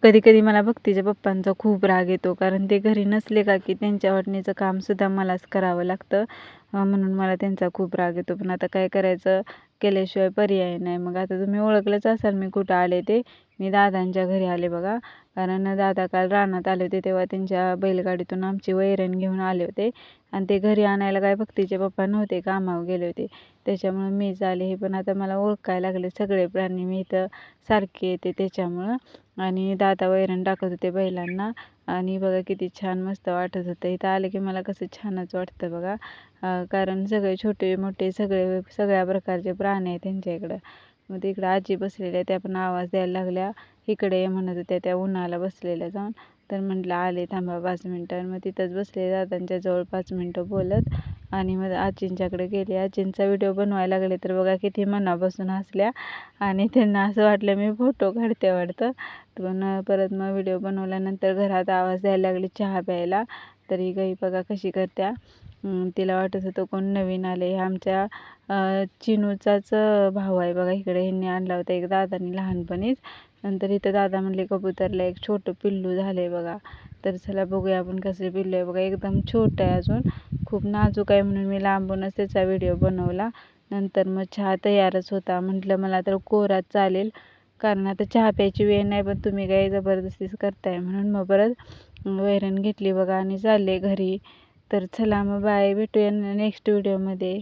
कधी कधी मला भक्तीच्या पप्पांचा खूप राग येतो, कारण ते घरी नसले का की त्यांच्या वाटणीचं कामसुद्धा मलाच करावं लागतं. म्हणून मला त्यांचा खूप राग येतो. पण आता काय करायचं, केल्याशिवाय पर्याय नाही. मग आता तुम्ही ओळखलंच असाल मी कुठं आले ते. मी दादांच्या घरी आले बघा. कारण दादा काल रानात आले होते, तेव्हा त्यांच्या बैलगाडीतून आमची वैरण घेऊन आले होते. आणि ते घरी आणायला काय भक्तीचे पप्पा नव्हते, कामावर गेले होते. त्याच्यामुळं मीच आले. हे पण आता मला ओळखायला लागले सगळे प्राणी, मी इथं सारखे येते त्याच्यामुळं. आणि दादा वैरण टाकत होते बैलांना. आणि बघा किती छान मस्त वाटत होतं. इथं आले की मला कसं छानच वाटतं बघा. कारण सगळे छोटे मोठे सगळ्या प्रकारचे प्राणी आहेत त्यांच्या इकडं. मग तिकडं आजी बसलेल्या, त्या पण आवाज द्यायला लागल्या, इकडे ये म्हणत होत्या त्या उन्हाला बसलेल्या जाऊन. तर म्हटलं आले, थांबा 5 मिनटं. मग तिथंच बसले दादांच्या जवळ 5 मिनटं बोलत. आणि मग आजींच्याकडे गेले. आजींचा व्हिडिओ बनवायला लागले तर बघा किती मनापासून हसल्या. आणि त्यांना असं वाटलं मी फोटो काढते वाटतं. पण परत मग व्हिडिओ बनवल्यानंतर घरात आवाज द्यायला लागली चहा प्यायला. तरी गाई बघा कशी करत्या. तिला वाटत होतं कोण नवीन आले. हे आमच्या चिनूचाच भाऊ आहे बघा. इकडे ह्यांनी आणला होता एक दादांनी लहानपणीच. नंतर इथं दादा म्हणले कबूतरला एक छोटं पिल्लू झालंय बघा. तर चला बघूया आपण कसं पिल्लू आहे बघा. एकदम छोटं आहे अजून, खूप नाजूक आहे. म्हणून मी लांबूनच त्याचा व्हिडिओ बनवला. नंतर मग चहा तयारच होता. म्हटलं मला तर कोराच चालेल, कारण आता चहा प्यायची वेळ नाही, पण तुम्ही काही जबरदस्तीच करताय. म्हणून मग परत वैरण घेतली बघा आणि चालले घरी. तर चला मग बाय, भेटूया नेक्स्ट व्हिडिओमध्ये.